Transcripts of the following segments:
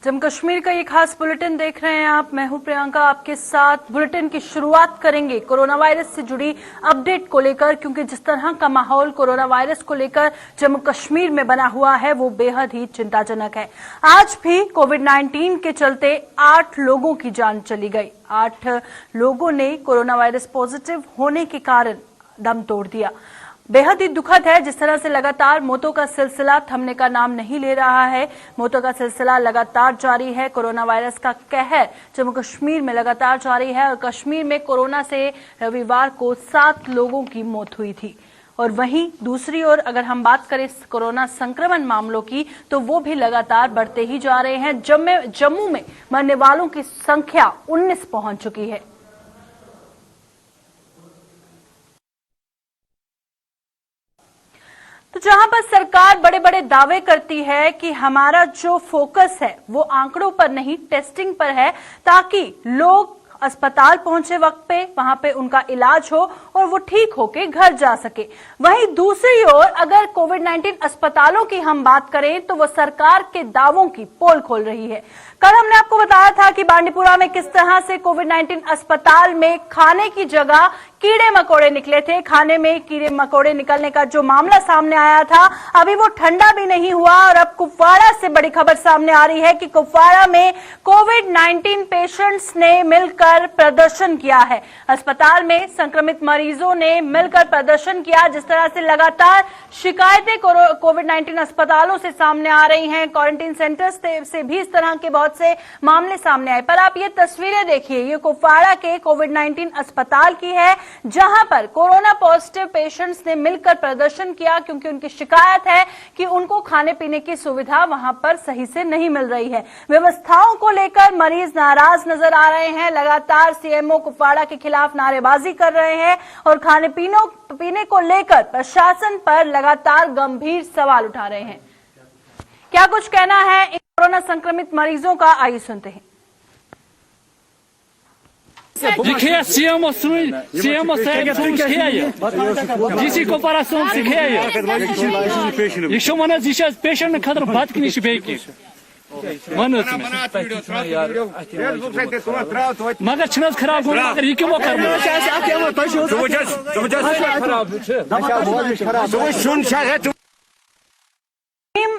जम्मू कश्मीर का ये खास बुलेटिन देख रहे हैं आप। मैं हूं प्रियंका, आपके साथ बुलेटिन की शुरुआत करेंगे कोरोना वायरस से जुड़ी अपडेट को लेकर, क्योंकि जिस तरह का माहौल कोरोना वायरस को लेकर जम्मू कश्मीर में बना हुआ है वो बेहद ही चिंताजनक है। आज भी कोविड-19 के चलते 8 लोगों की जान चली गई। 8 लोगों ने कोरोना वायरस पॉजिटिव होने के कारण दम तोड़ दिया। बेहद ही दुखद है जिस तरह से लगातार मौतों का सिलसिला थमने का नाम नहीं ले रहा है। मौतों का सिलसिला लगातार जारी है। कोरोना वायरस का कहर जम्मू कश्मीर में लगातार जारी है और कश्मीर में कोरोना से रविवार को 7 लोगों की मौत हुई थी। और वहीं दूसरी ओर अगर हम बात करें कोरोना संक्रमण मामलों की तो वो भी लगातार बढ़ते ही जा रहे हैं। जम्मू में मरने वालों की संख्या 19 पहुंच चुकी है। तो जहां पर सरकार बड़े बड़े दावे करती है कि हमारा जो फोकस है वो आंकड़ों पर नहीं टेस्टिंग पर है, ताकि लोग अस्पताल पहुंचे वक्त पे वहां पे उनका इलाज हो और वो ठीक होके घर जा सके। वहीं दूसरी ओर अगर कोविड-19 अस्पतालों की हम बात करें तो वो सरकार के दावों की पोल खोल रही है। कल हमने आपको बताया था कि बांडीपुरा में किस तरह से कोविड-19 अस्पताल में खाने की जगह कीड़े मकोड़े निकले थे। खाने में कीड़े मकोड़े निकलने का जो मामला सामने आया था, अभी वो ठंडा भी नहीं हुआ और अब कुपवाड़ा से बड़ी खबर सामने आ रही है कि कुपवाड़ा में कोविड-19 पेशेंट्स ने मिलकर प्रदर्शन किया है। अस्पताल में संक्रमित मरीजों ने मिलकर प्रदर्शन किया। जिस तरह से लगातार शिकायतें कोविड-19 अस्पतालों से सामने आ रही हैं, क्वारंटीन सेंटर्स से भी इस तरह के बहुत से मामले सामने आए। पर आप ये तस्वीरें देखिए, ये कुपवाड़ा के कोविड-19 अस्पताल की है, जहां पर कोरोना पॉजिटिव पेशेंट्स ने मिलकर प्रदर्शन किया, क्योंकि उनकी शिकायत है कि उनको खाने पीने की सुविधा वहां पर सही से नहीं मिल रही है। व्यवस्थाओं को लेकर मरीज नाराज नजर आ रहे हैं। लगातार सीएमओ कुपवाड़ा के खिलाफ नारेबाजी कर रहे हैं और खाने पीने को लेकर प्रशासन पर लगातार गंभीर सवाल उठा रहे हैं। क्या कुछ कहना है इन कोरोना संक्रमित मरीजों का, आइए सुनते हैं। Dikhaya CMO sayın sonuç Disi kooperasyonu dikhaya. Еще mana сейчас пешен kadar батки ниши пейки. Mana. Maga çınaz kharab हो मगर ये क्यों कर रहे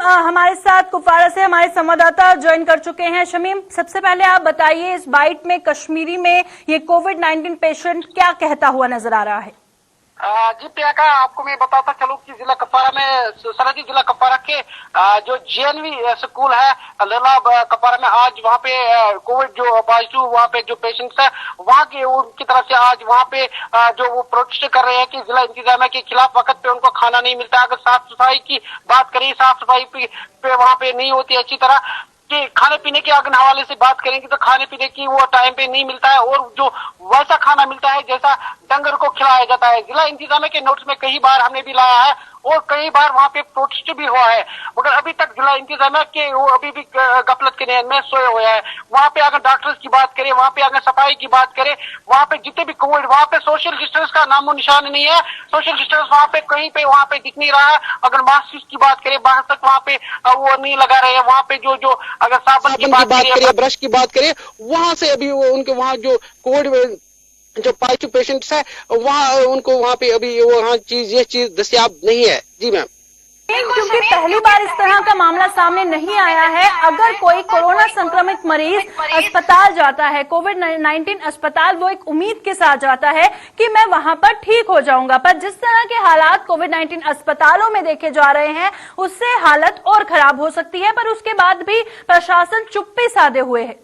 हमारे साथ कुपवाड़ा से हमारे संवाददाता ज्वाइन कर चुके हैं। शमीम, सबसे पहले आप बताइए, इस बाइट में कश्मीरी में ये कोविड-19 पेशेंट क्या कहता हुआ नजर आ रहा है? जी प्रियंका, आपको मैं बताता चलूं कि जिला कपवाड़ा में सरहदी जिला कपवाड़ा के जो जेएनवी स्कूल है लेला कपवाड़ा में आज वहाँ पे कोविड जो पॉजिटिव वहाँ पे जो पेशेंट्स है वहाँ के उनकी तरफ से आज वहाँ पे जो वो प्रोटेस्ट कर रहे हैं कि जिला इंतजामिया के खिलाफ वक्त पे उनको खाना नहीं मिलता। अगर साफ सफाई की बात करें, साफ सफाई पे वहाँ पे नहीं होती अच्छी तरह कि खाने पीने के अगर हवाले से बात करेंगे तो खाने पीने की वो टाइम पे नहीं मिलता है और जो वैसा खाना मिलता है जैसा डंगर को खिलाया जाता है। जिला इंतजामिया के नोट्स में कई बार हमने भी लाया है और कई बार वहाँ पे प्रोटेस्ट भी हुआ है, मगर अभी तक जिला इंतजामिया के वो अभी भी गफलत के नींद में सोए हुए हैं। वहाँ पे अगर डॉक्टर्स की बात करें, वहाँ पे अगर सफाई की बात करें, वहाँ पे जितने भी कोविड वहाँ पे सोशल डिस्टेंस का नामो निशान नहीं है। सोशल डिस्टेंस वहाँ पे कहीं पे वहाँ पे दिख नहीं रहा है। अगर मास्क की बात करें, बाहर तक वहाँ पे वो नहीं लगा रहे हैं। वहाँ पे जो अगर साबुन की बात करें, ब्रश की बात करें, वहाँ से अभी उनके वहाँ जो कोविड जो पॉजिटिव पेशेंट्स है वहाँ उनको वहाँ पे अभी वहाँ ये चीज दस्तियाब नहीं है। जी मैम, क्योंकि पहली बार इस तरह का मामला सामने नहीं आया है। अगर कोई कोरोना संक्रमित मरीज अस्पताल जाता है, कोविड-19 अस्पताल, वो एक उम्मीद के साथ जाता है कि मैं वहां पर ठीक हो जाऊंगा, पर जिस तरह के हालात कोविड-19 अस्पतालों में देखे जा रहे हैं उससे हालत और खराब हो सकती है। पर उसके बाद भी प्रशासन चुप्पी साधे हुए है।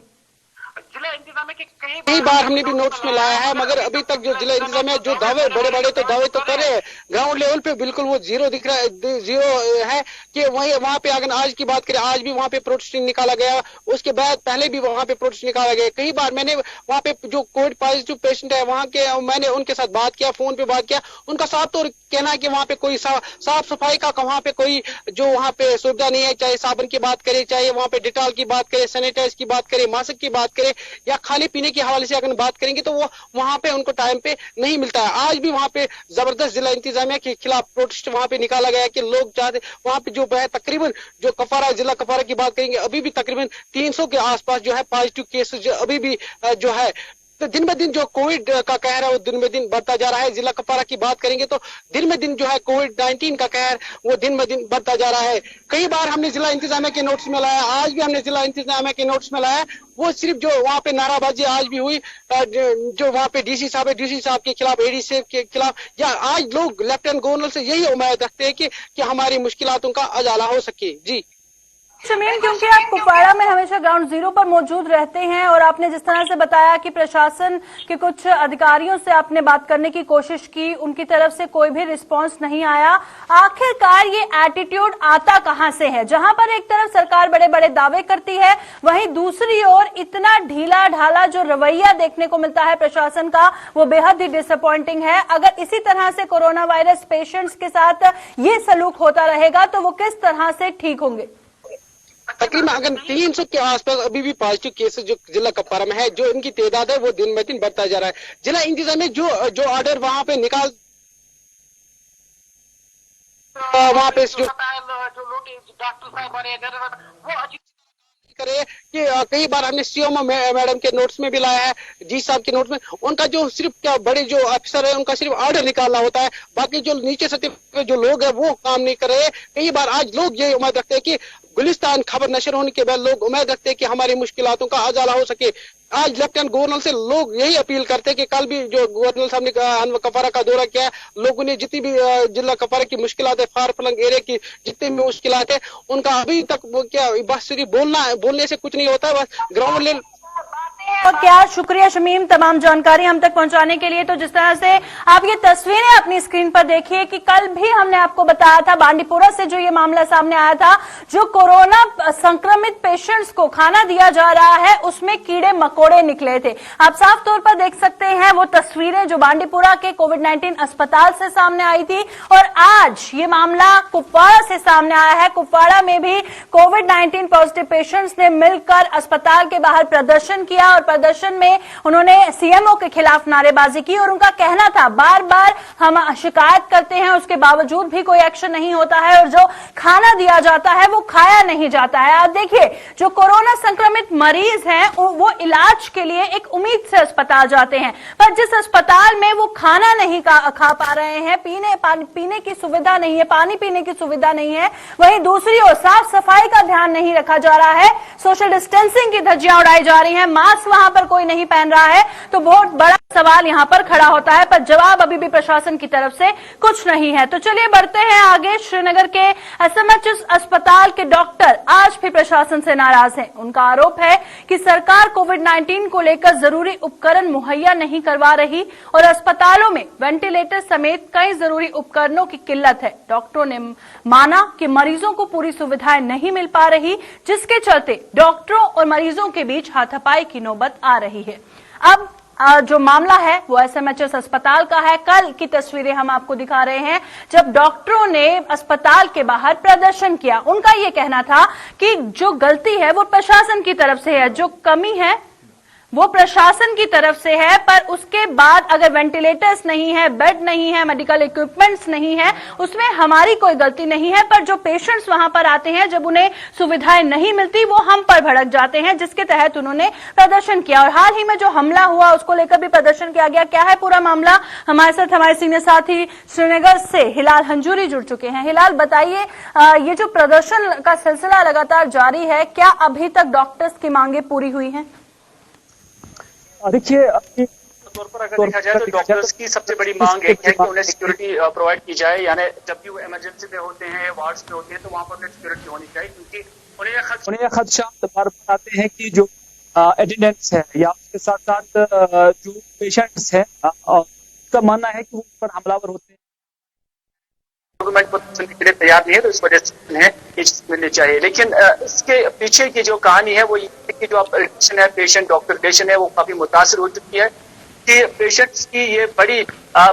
जिला इंतजामिया के कई बार हमने भी नोट्स में लाया है, मगर अभी तक जो जिला इंतजामिया जो दावे बड़े तो दावे तो कर रहे हैं, ग्राउंड लेवल पे बिल्कुल वो जीरो दिख रहा है, जीरो है कि वहाँ पे अगर आज की बात करें, आज भी वहाँ पे प्रोटेस्ट निकाला गया, उसके बाद पहले भी वहाँ पे प्रोटेस्ट निकाला गया। कई बार मैंने वहाँ पे जो कोविड पॉजिटिव पेशेंट है वहाँ के मैंने उनके साथ बात किया, फोन पे बात किया, उनका साफ तौर कहना है कि वहाँ पे कोई साफ सफाई का वहाँ पे कोई जो वहाँ पे सुविधा नहीं है, चाहे साबुन की बात करें, चाहे वहाँ पे डिटॉल की बात करें, सैनिटाइज की बात करें, मास्क की बात करें या खाने पीने के हवाले से अगर बात करेंगे तो वो वहाँ पे उनको टाइम पे नहीं मिलता है। आज भी वहाँ पे जबरदस्त जिला इंतजामिया के खिलाफ प्रोटेस्ट वहाँ पे निकाला गया कि लोग चाहते वहाँ पे जो है तकरीबन जो कपारा जिला कपारा की बात करेंगे अभी भी तकरीबन 300 के आसपास जो है पॉजिटिव केसेस अभी भी जो है, तो दिन ब दिन जो कोविड का कहर है वो दिन ब दिन बढ़ता जा रहा है। जिला कपारा की बात करेंगे तो दिन ब दिन जो है कोविड-19 का कहर वो दिन ब दिन बढ़ता जा रहा है। कई बार हमने जिला इंतजामिया के नोटिस में लाया, आज भी हमने जिला इंतजामिया के नोटिस में लाया, वो सिर्फ जो वहाँ पे नाराबाजी आज भी हुई, जो वहाँ पे डीसी साहब है, डीसी साहब के खिलाफ, एडीसी के खिलाफ, या आज लोग लेफ्टिनेंट गवर्नर से यही उम्मीद रखते हैं कि हमारी मुश्किलातों का उजाला हो सके। जी शमीम, क्योंकि आप कुपवाड़ा में हमेशा ग्राउंड जीरो पर मौजूद रहते हैं और आपने जिस तरह से बताया कि प्रशासन के कुछ अधिकारियों से आपने बात करने की कोशिश की, उनकी तरफ से कोई भी रिस्पांस नहीं आया, आखिरकार ये एटीट्यूड आता कहां से है? जहां पर एक तरफ सरकार बड़े बड़े दावे करती है, वहीं दूसरी ओर इतना ढीला ढाला जो रवैया देखने को मिलता है प्रशासन का, वो बेहद ही डिसअपॉइंटिंग है। अगर इसी तरह से कोरोना वायरस पेशेंट्स के साथ ये सलूक होता रहेगा तो वो किस तरह से ठीक होंगे? तकरीबन अगर 300 के आसपास अभी भी पॉजिटिव केसेस जो जिला कपवारा में है, जो इनकी तादाद है वो दिन ब दिन बढ़ता जा रहा है। जिला इंतजामिया जो ऑर्डर वहां पे निकाल वहां पे जो डॉक्टर साहब वो करे कि कई बार हमने सीएमओ मैडम के नोट्स में भी लाया है, जी साहब के नोट्स में, उनका जो सिर्फ क्या बड़े जो अफसर है उनका सिर्फ ऑर्डर निकालना होता है, बाकी जो नीचे सतह पे जो लोग है वो काम नहीं कर रहे। कई बार आज लोग ये उम्मीद रखते हैं कि गुलिस्तान खबर नशर होने के बाद लोग उम्मीद रखते हैं कि हमारी मुश्किलातों का उजाला हो सके। आज लेफ्टिनेंट गवर्नर से लोग यही अपील करते हैं कि कल भी जो गवर्नर साहब ने कपवारा का दौरा किया, लोगों ने जितनी भी जिला कपवारा की मुश्किलात है, फार फलंग एरिया की जितनी भी मुश्किलात है, उनका अभी तक वो क्या बस सिर्फ बोलने से कुछ नहीं होता, बस ग्राउंड लेवल। और क्या शुक्रिया शमीम तमाम जानकारी हम तक पहुंचाने के लिए। तो जिस तरह से आप ये तस्वीरें अपनी स्क्रीन पर देखिए कि कल भी हमने आपको बताया था बांडीपुरा से जो ये मामला सामने आया था, जो कोरोना संक्रमित पेशेंट्स को खाना दिया जा रहा है उसमें कीड़े मकोड़े निकले थे। आप साफ तौर पर देख सकते हैं वो तस्वीरें जो बांडीपुरा के कोविड-19 अस्पताल से सामने आई थी, और आज ये मामला कुपवाड़ा से सामने आया है। कुपवाड़ा में भी कोविड-19 पॉजिटिव पेशेंट्स ने मिलकर अस्पताल के बाहर प्रदर्शन किया और प्रदर्शन में उन्होंने सीएमओ के खिलाफ नारेबाजी की और उनका कहना था बार बार हम शिकायत करते हैं उसके बावजूद भी कोई एक्शन नहीं होता है और जो खाना दिया जाता है वो खाया नहीं जाता है। आप देखिए जो कोरोना संक्रमित मरीज हैं वो इलाज के लिए एक उम्मीद से अस्पताल जाते हैं, पर जिस अस्पताल में वो खाना नहीं खा पा रहे हैं, पीने की सुविधा नहीं है, पानी पीने की सुविधा नहीं है, वहीं दूसरी ओर साफ सफाई का ध्यान नहीं रखा जा रहा है, सोशल डिस्टेंसिंग की धज्जियां उड़ाई जा रही हैं, मास्क वहां पर कोई नहीं पहन रहा है, तो बहुत बड़ा सवाल यहां पर खड़ा होता है, पर जवाब अभी भी प्रशासन की तरफ से कुछ नहीं है। तो चलिए बढ़ते हैं आगे। श्रीनगर के एसएमएचएस अस्पताल के डॉक्टर आज भी प्रशासन से नाराज हैं। उनका आरोप है कि सरकार कोविड-19 को लेकर जरूरी उपकरण मुहैया नहीं करवा रही और अस्पतालों में वेंटिलेटर समेत कई जरूरी उपकरणों की किल्लत है। डॉक्टरों ने माना कि मरीजों को पूरी सुविधाएं नहीं मिल पा रही, जिसके चलते डॉक्टरों और मरीजों के बीच हाथापाई की नौबत आ रही है। अब जो मामला है वो एसएमएचएस अस्पताल का है। कल की तस्वीरें हम आपको दिखा रहे हैं जब डॉक्टरों ने अस्पताल के बाहर प्रदर्शन किया। उनका ये कहना था कि जो गलती है वो प्रशासन की तरफ से है, जो कमी है वो प्रशासन की तरफ से है, पर उसके बाद अगर वेंटिलेटर्स नहीं है, बेड नहीं है, मेडिकल इक्विपमेंट्स नहीं है, उसमें हमारी कोई गलती नहीं है, पर जो पेशेंट्स वहां पर आते हैं जब उन्हें सुविधाएं नहीं मिलती वो हम पर भड़क जाते हैं, जिसके तहत उन्होंने प्रदर्शन किया। और हाल ही में जो हमला हुआ उसको लेकर भी प्रदर्शन किया गया। क्या है पूरा मामला, हमारे साथ हमारे सीनियर साथी श्रीनगर से हिलाल हंजूरी जुड़ चुके हैं। हिलाल बताइए, ये जो प्रदर्शन का सिलसिला लगातार जारी है, क्या अभी तक डॉक्टर्स की मांगे पूरी हुई हैं? देखिए तौर पर अगर देखा जाए तो डॉक्टर्स की सबसे बड़ी मांग एक है कि उन्हें सिक्योरिटी प्रोवाइड की जाए, यानी जब भी वो इमरजेंसी में होते हैं, वार्ड्स में होते हैं, तो वहां पर उन्हें सिक्योरिटी होनी चाहिए, क्योंकि उन्हें यह खदशात बार बार आते हैं कि जो एटेंडेंट्स है या उसके साथ साथ जो पेशेंट्स हैं उसका मानना है कि वो उन पर हमलावर होते हैं। गवर्नमेंट को सुनने के लिए तैयार नहीं है, तो इस वजह से उन्हें ये चीज मिलनी चाहिए। लेकिन इसके पीछे की जो कहानी है वो ये कि जो रिलेशन है पेशेंट डॉक्टर रिलेशन है वो काफी मुतासिर हो चुकी है कि पेशेंट्स की ये बड़ी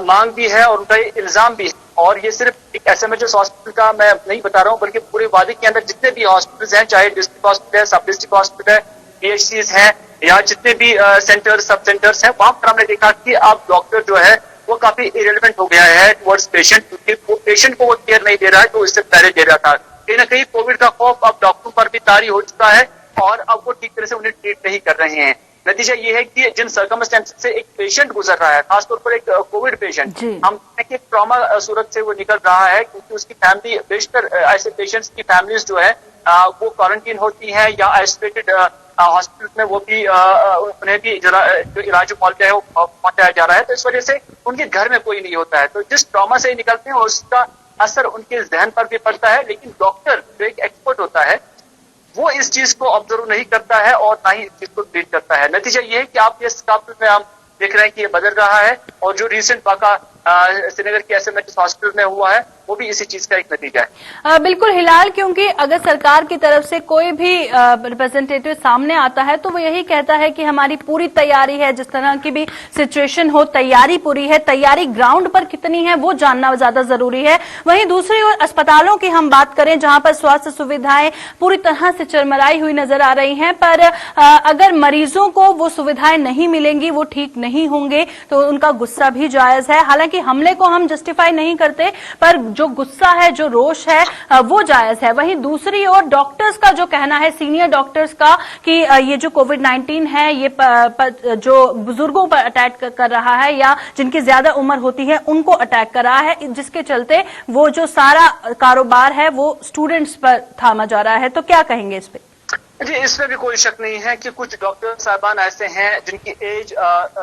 मांग भी है और उनका इल्जाम भी है और ये सिर्फ एक एसएमएचएस हॉस्पिटल का मैं नहीं बता रहा हूँ, बल्कि पूरे वादी के अंदर जितने भी हॉस्पिटल्स हैं, चाहे डिस्ट्रिक्ट हॉस्पिटल है, सब डिस्ट्रिक्ट हॉस्पिटल है, पीएचसीज हैं, या जितने भी सेंटर सब सेंटर्स हैं, वहां पर हमने देखा कि अब डॉक्टर जो है वो काफी इरेलीवेंट हो गया है टुवर्ड्स पेशेंट, क्योंकि वो पेशेंट को वो केयर नहीं दे रहा है जो इससे पहले दे रहा था। कहीं ना कहीं कोविड का खौफ अब डॉक्टरों पर भी तारी हो चुका है और अब वो ठीक तरह से उन्हें ट्रीट नहीं कर रहे हैं। नतीजा ये है कि जिन सर्कमस्टेंसेस से एक पेशेंट गुजर रहा है, खासतौर पर एक कोविड पेशेंट, हम एक ट्रॉमा सूरत से वो निकल रहा है, क्योंकि उसकी फैमिली, बेशतर ऐसे पेशेंट्स की फैमिलीज जो है वो क्वारंटीन होती है या आइसोलेटेड हॉस्पिटल में वो भी उन्हें भी जो इलाज मुआवजा है वो पहुंचाया जा रहा है। तो इस वजह से उनके घर में कोई नहीं होता है, तो जिस ट्रॉमा से निकलते हैं उसका असर उनके जहन पर भी पड़ता है। लेकिन डॉक्टर जो एक एक्सपर्ट होता है वो इस चीज को ऑब्जर्व नहीं करता है और ना ही इस चीज को ट्रीट करता है। नतीजा ये है कि आप ये स्कार्फ में हम देख रहे हैं कि ये बदल रहा है, और जो रिसेंट वाका श्रीनगर के एसएमएचएस हॉस्पिटल में हुआ है वो भी इसी चीज का एक नतीजा है। बिल्कुल हिलाल, क्योंकि अगर सरकार की तरफ से कोई भी रिप्रेजेंटेटिव सामने आता है तो वो यही कहता है कि हमारी पूरी तैयारी है, जिस तरह की भी सिचुएशन हो तैयारी पूरी है, तैयारी ग्राउंड पर कितनी है वो जानना ज्यादा जरूरी है। वहीं दूसरी ओर अस्पतालों की हम बात करें जहां पर स्वास्थ्य सुविधाएं पूरी तरह से चरमराई हुई नजर आ रही हैं, पर अगर मरीजों को वो सुविधाएं नहीं मिलेंगी, वो ठीक नहीं होंगे, तो उनका गुस्सा भी जायज है। हालांकि हमले को हम जस्टिफाई नहीं करते, पर जो गुस्सा है, जो रोष है, वो जायज है। वहीं दूसरी ओर डॉक्टर्स का जो कहना है, सीनियर डॉक्टर्स का, कि ये जो कोविड-19 है ये जो बुजुर्गों पर अटैक कर रहा है या जिनकी ज्यादा उम्र होती है उनको अटैक कर रहा है, जिसके चलते वो जो सारा कारोबार है वो स्टूडेंट्स पर थामा जा रहा है। तो क्या कहेंगे इस पे? जी, इसमें भी कोई शक नहीं है कि कुछ डॉक्टर साहबान ऐसे हैं जिनकी एज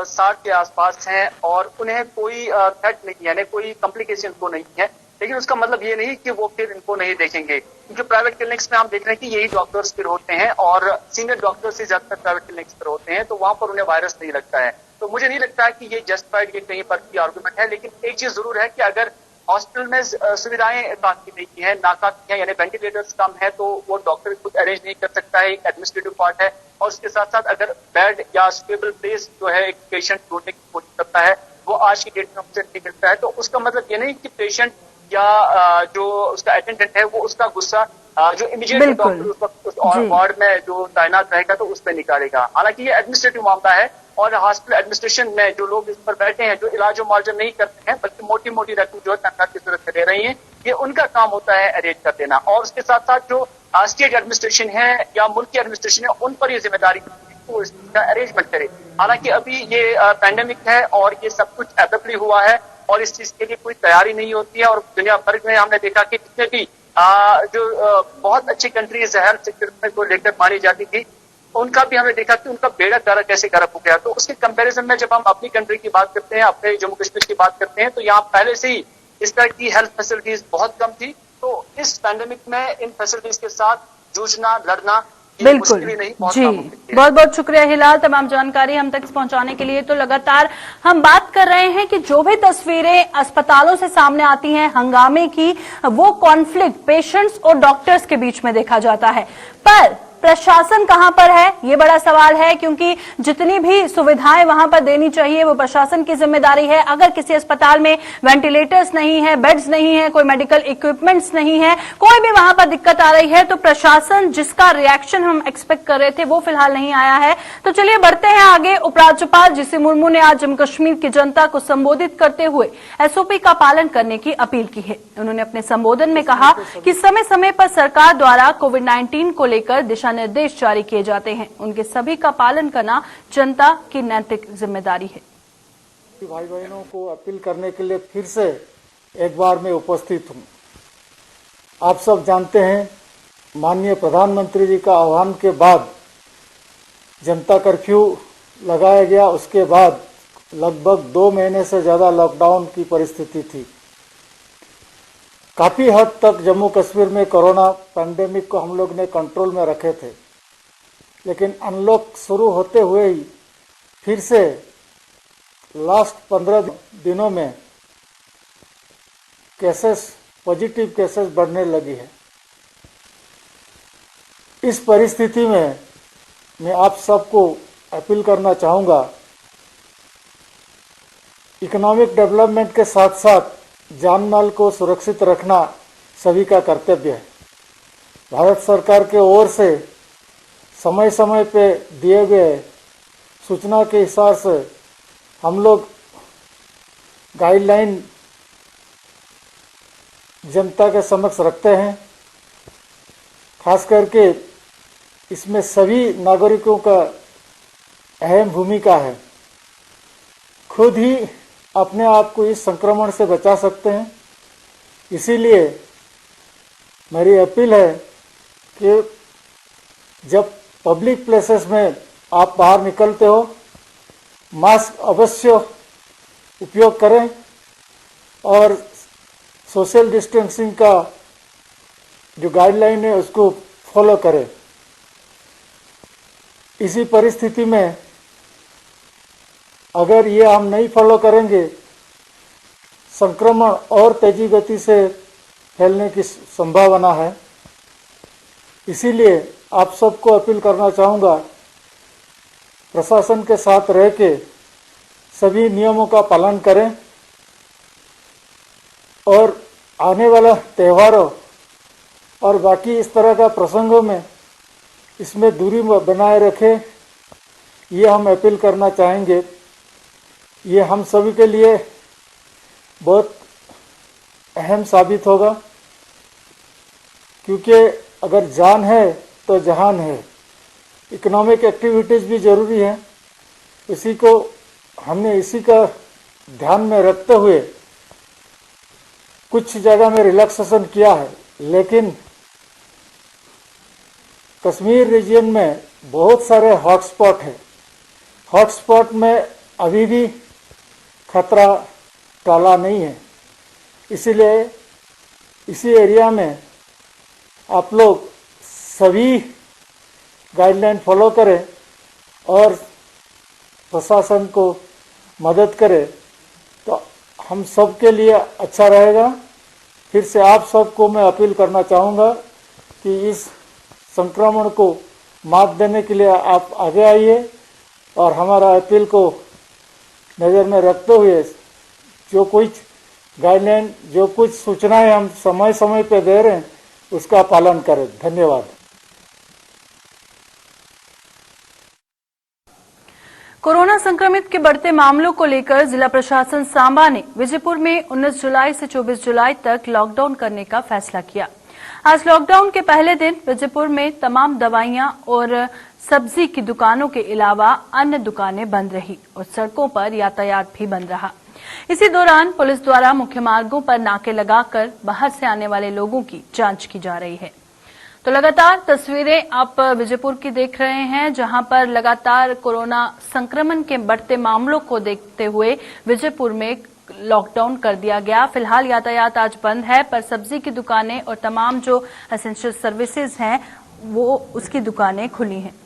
60 के आसपास है और उन्हें कोई थ्रेट नहीं है, यानी कोई कॉम्प्लिकेशन को नहीं है, लेकिन उसका मतलब ये नहीं कि वो फिर इनको नहीं देखेंगे, क्योंकि प्राइवेट क्लिनिक्स में हम देख रहे हैं कि यही डॉक्टर्स फिर होते हैं और सीनियर डॉक्टर्स से ज्यादातर प्राइवेट क्लिनिक्स पर होते हैं, तो वहां पर उन्हें वायरस नहीं लगता है। तो मुझे नहीं लगता है कि ये जस्टिफाइड, ये कहीं पर की आर्गुमेंट है। लेकिन एक चीज जरूर है कि अगर हॉस्पिटल में सुविधाएं काफी नहीं है, नाकाफी है, यानी वेंटिलेटर्स कम है, तो वो डॉक्टर खुद अरेंज नहीं कर सकता है, एक एडमिनिस्ट्रेटिव पार्ट है। और उसके साथ साथ अगर बेड या स्टेबल प्लेस जो है एक पेशेंट ढूंढने की कोशिश करता है, वो आज की डेट में हमसे नहीं मिलता है, तो उसका मतलब ये नहीं कि पेशेंट या जो उसका अटेंडेंट है वो उसका गुस्सा जो इमीडिएट डॉक्टर उस वक्त वार्ड में जो तैनात रहेगा तो उस पर निकालेगा। हालांकि ये एडमिनिस्ट्रेटिव मामला है और हॉस्पिटल एडमिनिस्ट्रेशन में जो लोग इस पर बैठे हैं, जो इलाज और मुआवजा नहीं करते हैं बल्कि मोटी मोटी रकम जो है तनख्वाह की जरूरत दे रही है, ये उनका काम होता है अरेंज कर देना। और उसके साथ साथ जो स्टेट एडमिनिस्ट्रेशन है या मुल्क की एडमिनिस्ट्रेशन है, उन पर ये जिम्मेदारी तो इसका अरेंजमेंट करे। हालांकि अभी ये पैंडेमिक है और ये सब कुछ एब्रप्टली हुआ है और इस चीज के लिए कोई तैयारी नहीं होती है। और दुनिया भर में हमने देखा कि जितने भी जो बहुत अच्छी कंट्रीज है हेल्थ सेक्टर को लेकर मानी जाती थी, उनका भी हमने देखा कि उनका बेड़ा गर्क कैसे गर्क हो गया। तो उसके कंपैरिजन में जब हम अपनी कंट्री की बात करते हैं, अपने जम्मू कश्मीर की बात करते हैं, तो यहाँ पहले से ही इस तरह की हेल्थ फैसिलिटीज बहुत कम थी। तो इस पैंडेमिक में इन फैसिलिटीज के साथ जूझना, लड़ना बिल्कुल जी, बहुत बहुत शुक्रिया हिलाल तमाम जानकारी हम तक पहुंचाने के लिए। तो लगातार हम बात कर रहे हैं कि जो भी तस्वीरें अस्पतालों से सामने आती हैं हंगामे की, वो कॉन्फ्लिक्ट पेशेंट्स और डॉक्टर्स के बीच में देखा जाता है, पर प्रशासन कहां पर है ये बड़ा सवाल है, क्योंकि जितनी भी सुविधाएं वहां पर देनी चाहिए वो प्रशासन की जिम्मेदारी है। अगर किसी अस्पताल में वेंटिलेटर्स नहीं है, बेड्स नहीं है, कोई मेडिकल इक्विपमेंट्स नहीं है, कोई भी वहां पर दिक्कत आ रही है, तो प्रशासन जिसका रिएक्शन हम एक्सपेक्ट कर रहे थे वो फिलहाल नहीं आया है। तो चलिए बढ़ते हैं आगे। उपराज्यपाल जीसी मुर्मू ने आज जम्मू कश्मीर की जनता को संबोधित करते हुए एसओपी का पालन करने की अपील की है। उन्होंने अपने संबोधन में कहा कि समय समय पर सरकार द्वारा कोविड-19 को लेकर दिशा निर्देश जारी किए जाते हैं, उनके सभी का पालन करना जनता की नैतिक जिम्मेदारी है। भाई बहनों को अपील करने के लिए फिर से एक बार मैं उपस्थित हूं। आप सब जानते हैं माननीय प्रधानमंत्री जी का आह्वान के बाद जनता कर्फ्यू लगाया गया, उसके बाद लगभग 2 महीने से ज्यादा लॉकडाउन की परिस्थिति थी। काफी हद तक जम्मू कश्मीर में कोरोना पैंडेमिक को हम लोग ने कंट्रोल में रखे थे, लेकिन अनलॉक शुरू होते हुए ही फिर से लास्ट 15 दिनों में पॉजिटिव केसेस बढ़ने लगी है। इस परिस्थिति में मैं आप सबको अपील करना चाहूँगा, इकोनॉमिक डेवलपमेंट के साथ साथ जान माल को सुरक्षित रखना सभी का कर्तव्य है। भारत सरकार के ओर से समय समय पे दिए गए सूचना के हिसाब से हम लोग गाइडलाइन जनता के समक्ष रखते हैं। खास करके इसमें सभी नागरिकों का अहम भूमिका है। खुद ही अपने आप को इस संक्रमण से बचा सकते हैं। इसीलिए मेरी अपील है कि जब पब्लिक प्लेसेस में आप बाहर निकलते हो, मास्क अवश्य उपयोग करें और सोशल डिस्टेंसिंग का जो गाइडलाइन है उसको फॉलो करें। इसी परिस्थिति में अगर ये हम नहीं फॉलो करेंगे, संक्रमण और तेजी गति से फैलने की संभावना है। इसीलिए आप सबको अपील करना चाहूँगा, प्रशासन के साथ रह के सभी नियमों का पालन करें और आने वाला त्योहारों और बाकी इस तरह का प्रसंगों में इसमें दूरी बनाए रखें। ये हम अपील करना चाहेंगे। ये हम सभी के लिए बहुत अहम साबित होगा, क्योंकि अगर जान है तो जहान है। इकोनॉमिक एक्टिविटीज़ भी ज़रूरी है। हमने इसी का ध्यान में रखते हुए कुछ जगह में रिलैक्सेशन किया है, लेकिन कश्मीर रीजन में बहुत सारे हॉटस्पॉट हैं। हॉटस्पॉट में अभी भी खतरा टाला नहीं है। इसीलिए इसी एरिया में आप लोग सभी गाइडलाइन फॉलो करें और प्रशासन को मदद करें, तो हम सब के लिए अच्छा रहेगा। फिर से आप सबको मैं अपील करना चाहूँगा कि इस संक्रमण को मात देने के लिए आप आगे आइए और हमारा अपील को नज़र में रखते हुए जो कुछ गाइडलाइन, जो कुछ सूचनाएं हम समय समय पे दे रहे हैं उसका पालन करें। धन्यवाद। कोरोना संक्रमित के बढ़ते मामलों को लेकर जिला प्रशासन सांबा ने विजयपुर में 19 जुलाई से 24 जुलाई तक लॉकडाउन करने का फैसला किया। आज लॉकडाउन के पहले दिन विजयपुर में तमाम दवाइयां और सब्जी की दुकानों के अलावा अन्य दुकानें बंद रही और सड़कों पर यातायात भी बंद रहा। इसी दौरान पुलिस द्वारा मुख्य मार्गों पर नाके लगाकर बाहर से आने वाले लोगों की जांच की जा रही है। तो लगातार तस्वीरें आप विजयपुर की देख रहे हैं, जहां पर लगातार कोरोना संक्रमण के बढ़ते मामलों को देखते हुए विजयपुर में लॉकडाउन कर दिया गया। फिलहाल यातायात आज बंद है, पर सब्जी की दुकानें और तमाम जो एसेंशियल सर्विसेज हैं वो उसकी दुकानें खुली हैं।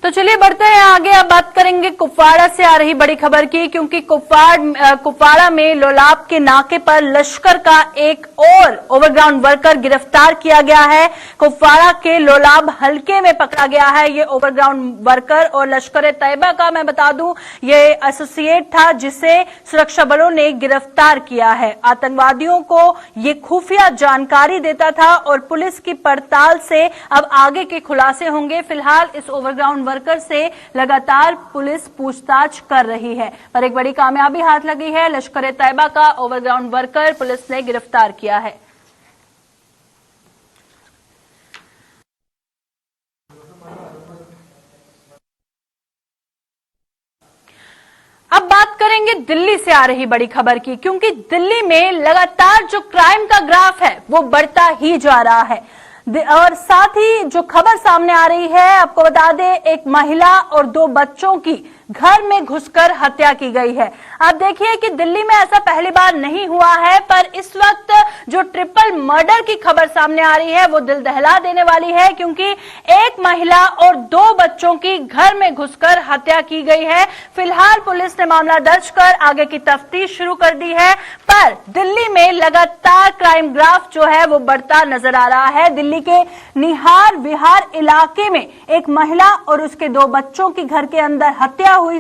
तो चलिए बढ़ते हैं आगे। अब बात करेंगे कुपवाड़ा से आ रही बड़ी खबर की, क्योंकि कुपवाड़ा में लोलाब के नाके पर लश्कर का एक और ओवरग्राउंड वर्कर गिरफ्तार किया गया है। कुपवाड़ा के लोलाब हलके में पकड़ा गया है ये ओवरग्राउंड वर्कर, और लश्कर तैयबा का मैं बता दूं ये एसोसिएट था जिसे सुरक्षा बलों ने गिरफ्तार किया है। आतंकवादियों को ये खुफिया जानकारी देता था और पुलिस की पड़ताल से अब आगे के खुलासे होंगे। फिलहाल इस ओवरग्राउंड वर्कर से लगातार पुलिस पूछताछ कर रही है, पर एक बड़ी कामयाबी हाथ लगी है। लश्कर तैयबा का ओवरग्राउंड वर्कर पुलिस ने गिरफ्तार किया है। अब बात करेंगे दिल्ली से आ रही बड़ी खबर की, क्योंकि दिल्ली में लगातार जो क्राइम का ग्राफ है वो बढ़ता ही जा रहा है। और साथ ही जो खबर सामने आ रही है, आपको बता दें, एक महिला और 2 बच्चों की घर में घुसकर हत्या की गई है। आप देखिए कि दिल्ली में ऐसा पहली बार नहीं हुआ है, पर इस वक्त जो ट्रिपल मर्डर की खबर सामने आ रही है वो दिल दहला देने वाली है, क्योंकि एक महिला और 2 बच्चों की घर में घुसकर हत्या की गई है। फिलहाल पुलिस ने मामला दर्ज कर आगे की तफ्तीश शुरू कर दी है, पर दिल्ली में लगातार क्राइम ग्राफ जो है वो बढ़ता नजर आ रहा है। दिल्ली के निहार विहार इलाके में एक महिला और उसके 2 बच्चों की घर के अंदर हत्या हुई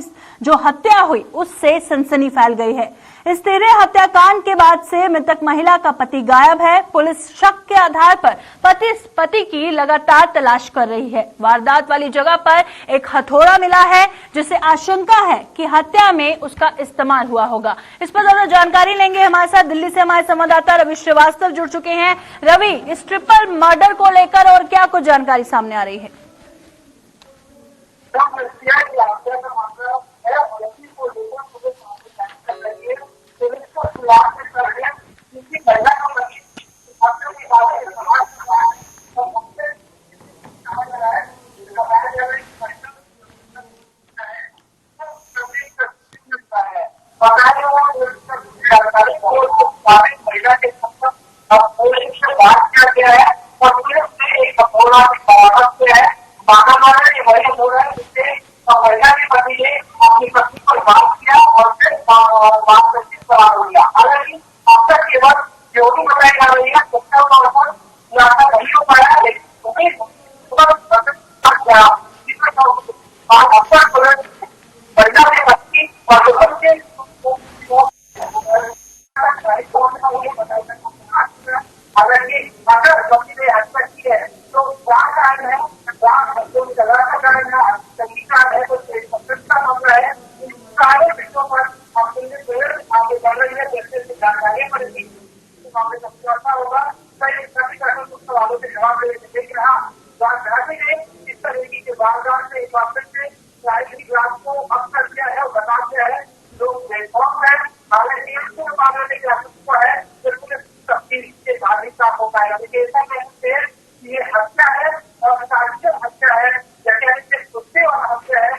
उससे सनसनी फैल गई है। इस तेरे हत्याकांड के बाद से मृतक महिला का पति गायब है। पुलिस शक के आधार पर पति की लगातार तलाश कर रही है। वारदात वाली जगह पर एक हथौड़ा मिला है, जिसे आशंका है कि हत्या में उसका इस्तेमाल हुआ होगा। इस पर ज्यादा जानकारी लेंगे। हमारे साथ दिल्ली से हमारे संवाददाता रवि श्रीवास्तव जुड़ चुके हैं। रवि, इस ट्रिपल मर्डर को लेकर और क्या कुछ जानकारी सामने आ रही है? महिला के पति ने अपनी पत्नी पर बात किया और फिर बात करके फरार हो गया। हालांकि अब तक केवल जो भी बताई जा रही है सत्ता तौर पर खुलासा नहीं हो पाया, लेकिन अब तक पुलिस महिला के पत्नी और हालांकि अगर पति ने हत्या की है तो क्या कारण है, मामला है। इन सारे विषयों पर आगे बढ़ रही है। जैसे जानकारी पड़ेगी मामले का खुलासा होगा। सभी सवालों के जवाब देने के इस तरीके के वारदात से एक बार से ग्राम को अब कर दिया है और बता दिया है। लोग प्लेटफॉर्म है, हालांकि मामले में क्या है बिल्कुल तफ्तीश के बाद ही साफ हो पाएगा। लेकिन ऐसा नहीं है ये हत्या है और साजिश हत्या है, जैसे कुत्ते वाला हत्या है।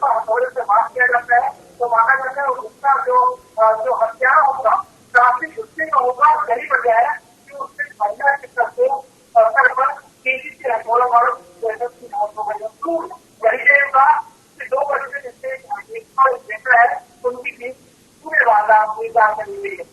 हथौड़े से मार किया जाता है तो माना जाता है उसका जो हत्या होगा काफी गुस्से का होगा। यही वजह है कि उससे महिला के स्तर पर तेजी से हथौड़ा मारो की मौत हो गई। यही होगा कि 2 बच्चे जिससे बेटा है उनकी भी पूरे वारदात हुई जानकारी है।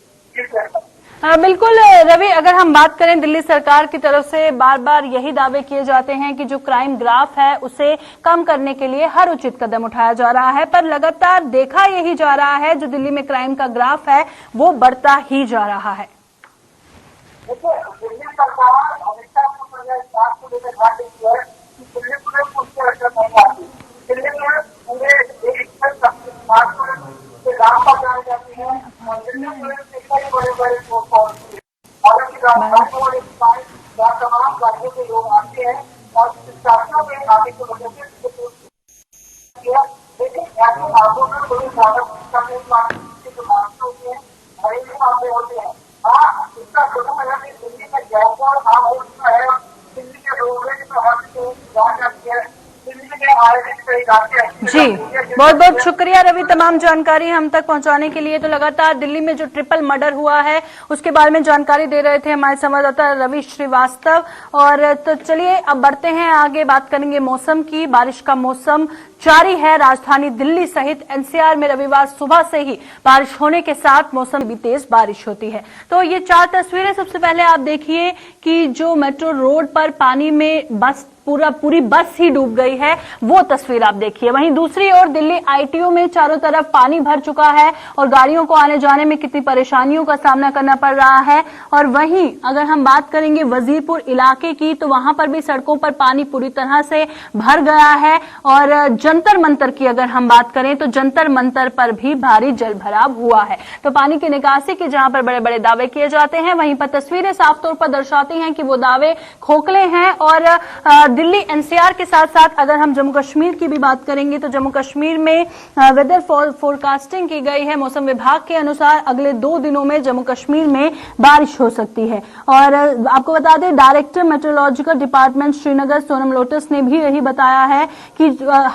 बिल्कुल रवि, अगर हम बात करें दिल्ली सरकार की तरफ से बार बार यही दावे किए जाते हैं कि जो क्राइम ग्राफ है उसे कम करने के लिए हर उचित कदम उठाया जा रहा है, पर लगातार देखा यही जा रहा है जो दिल्ली में क्राइम का ग्राफ है वो बढ़ता ही जा रहा है। देखिए, दिल्ली सरकार हमेशा इस बात को लेकर ध्यान देती है कि दिल्ली पुलिस उसके असर नहीं आती। दिल्ली में पूरे देश में गाँव पर जाने जाती है और दिल्ली पुलिस कई बड़े-बड़े तमाम राज्यों के लोग आते हैं और शासनों में आगे की वजह से लेकिन ऐसे मामलों में पुलिस ज्यादा जो मामले होते हैं घरेलू मामले होते हैं। हाँ, इसका दोनों तरह से दिल्ली में जैसा आम हो चुका है। दिल्ली के रोडवेज में हर जान जाती है। जी, बहुत बहुत शुक्रिया रवि तमाम जानकारी हम तक पहुंचाने के लिए। तो लगातार दिल्ली में जो ट्रिपल मर्डर हुआ है उसके बारे में जानकारी दे रहे थे हमारे संवाददाता रवि श्रीवास्तव। और तो चलिए अब बढ़ते हैं आगे, बात करेंगे मौसम की। बारिश का मौसम जारी है राजधानी दिल्ली सहित एनसीआर में। रविवार सुबह से ही बारिश होने के साथ मौसम भी तेज बारिश होती है। तो ये 4 तस्वीरें सबसे पहले आप देखिए कि जो मेट्रो रोड पर पानी में पूरी बस ही डूब गई है, वो तस्वीर आप देखिए। वहीं दूसरी ओर दिल्ली आईटीओ में चारों तरफ पानी भर चुका है और गाड़ियों को आने जाने में कितनी परेशानियों का सामना करना पड़ रहा है। और वहीं अगर हम बात करेंगे वजीरपुर इलाके की, तो वहां पर भी सड़कों पर पानी पूरी तरह से भर गया है। और जंतर मंतर की अगर हम बात करें तो जंतर मंतर पर भी भारी जल भराव हुआ है। तो पानी की निकासी के जहां पर बड़े बड़े दावे किए जाते हैं, वहीं पर तस्वीरें साफ तौर पर दर्शाती हैं कि वो दावे खोखले हैं। और दिल्ली एनसीआर के साथ साथ अगर हम जम्मू कश्मीर की भी बात करेंगे तो जम्मू कश्मीर कश्मीर में वेदर फोरकास्टिंग की गई है। मौसम विभाग के अनुसार अगले 2 दिनों में जम्मू कश्मीर में बारिश हो सकती है। और आपको बता दें, director meteorological department Srinagar Sonam Lotus ने भी यही बताया है कि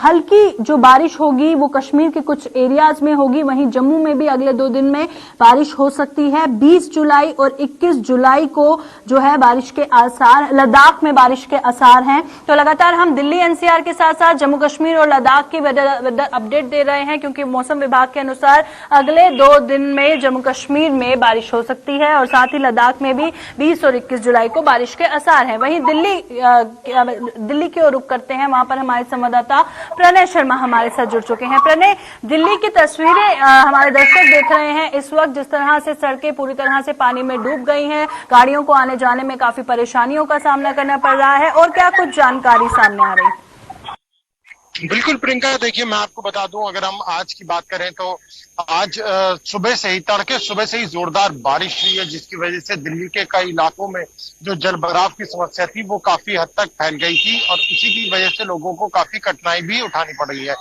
हल्की जो बारिश होगी वो कश्मीर के कुछ एरियाज में होगी। वहीं जम्मू में भी अगले 2 दिन में बारिश हो सकती है। 20 जुलाई और 21 जुलाई को जो है बारिश के आसार, लद्दाख में बारिश के आसार हैं। तो लगातार हम दिल्ली एनसीआर के साथ साथ जम्मू कश्मीर और लद्दाख की वेदर अपडेट दे रहे हैं, क्योंकि मौसम विभाग के अनुसार अगले 2 दिन में जम्मू कश्मीर में बारिश हो सकती है और साथ ही लद्दाख में भी 20 और 21 जुलाई को बारिश के आसार हैं। वहीं दिल्ली की ओर रुख करते हैं, वहां पर हमारे संवाददाता प्रणय शर्मा हमारे साथ जुड़ चुके हैं। प्रणय, दिल्ली की तस्वीरें हमारे दर्शक देख रहे हैं इस वक्त, जिस तरह से सड़कें पूरी तरह से पानी में डूब गई हैं, गाड़ियों को आने जाने में काफी परेशानियों का सामना करना पड़ रहा है, और क्या कुछ जानकारी सामने आ रही? बिल्कुल प्रियंका, देखिए मैं आपको बता दूं, अगर हम आज की बात करें तो आज सुबह से ही, तड़के सुबह से ही जोरदार बारिश हुई है, जिसकी वजह से दिल्ली के कई इलाकों में जो जलभराव की समस्या थी वो काफी हद तक फैल गई थी और इसी की वजह से लोगों को काफी कठिनाई भी उठानी पड़ रही है।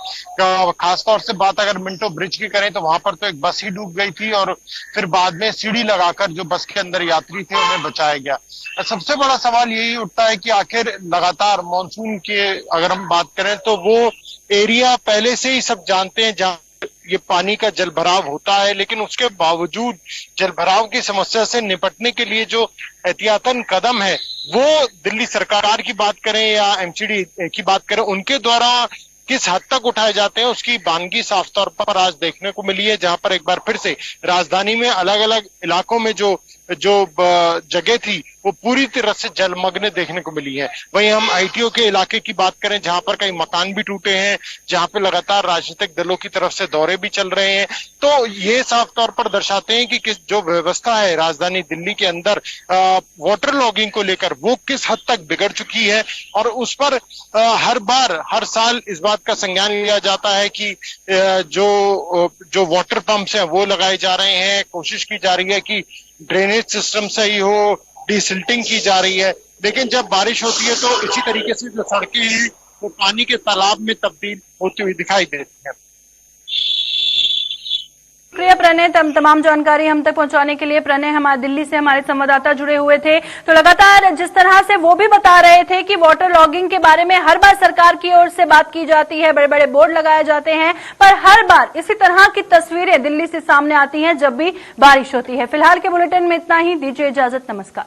खासतौर से बात अगर मिंटो ब्रिज की करें तो वहां पर तो एक बस ही डूब गई थी और फिर बाद में सीढ़ी लगाकर जो बस के अंदर यात्री थे उन्हें बचाया गया। सबसे बड़ा सवाल यही उठता है कि आखिर लगातार मानसून के अगर हम बात करें तो वो एरिया पहले से ही सब जानते हैं जहां ये पानी का जलभराव होता है, लेकिन उसके बावजूद जलभराव की समस्या से निपटने के लिए जो एहतियातन कदम है वो दिल्ली सरकार की बात करें या एमसीडी की बात करें, उनके द्वारा किस हद तक उठाए जाते हैं उसकी बानगी साफ तौर पर आज देखने को मिली है, जहां पर एक बार फिर से राजधानी में अलग अलग इलाकों में जो जगह थी वो पूरी तरह से जलमग्न देखने को मिली है। वहीं हम आईटीओ के इलाके की बात करें जहां पर कई मकान भी टूटे हैं, जहां पे लगातार राजनीतिक दलों की तरफ से दौरे भी चल रहे हैं, तो ये साफ तौर पर दर्शाते हैं कि किस जो व्यवस्था है राजधानी दिल्ली के अंदर वाटर लॉगिंग को लेकर वो किस हद तक बिगड़ चुकी है और उस पर हर साल इस बात का संज्ञान लिया जाता है कि जो वाटर पंप्स हैं वो लगाए जा रहे हैं, कोशिश की जा रही है कि ड्रेनेज सिस्टम सही हो, डिसिल्टिंग की जा रही है, लेकिन जब बारिश होती है तो इसी तरीके से जो सड़कें हैं वो पानी के तालाब में तब्दील होती हुई दिखाई देती हैं। शुक्रिया प्रणय, तमाम जानकारी हम तक पहुंचाने के लिए। प्रणय हमारे दिल्ली से हमारे संवाददाता जुड़े हुए थे। तो लगातार जिस तरह से वो भी बता रहे थे कि वाटर लॉगिंग के बारे में हर बार सरकार की ओर से बात की जाती है, बड़े बड़े बोर्ड लगाए जाते हैं, पर हर बार इसी तरह की तस्वीरें दिल्ली से सामने आती हैं जब भी बारिश होती है। फिलहाल के बुलेटिन में इतना ही, दीजिए इजाजत, नमस्कार।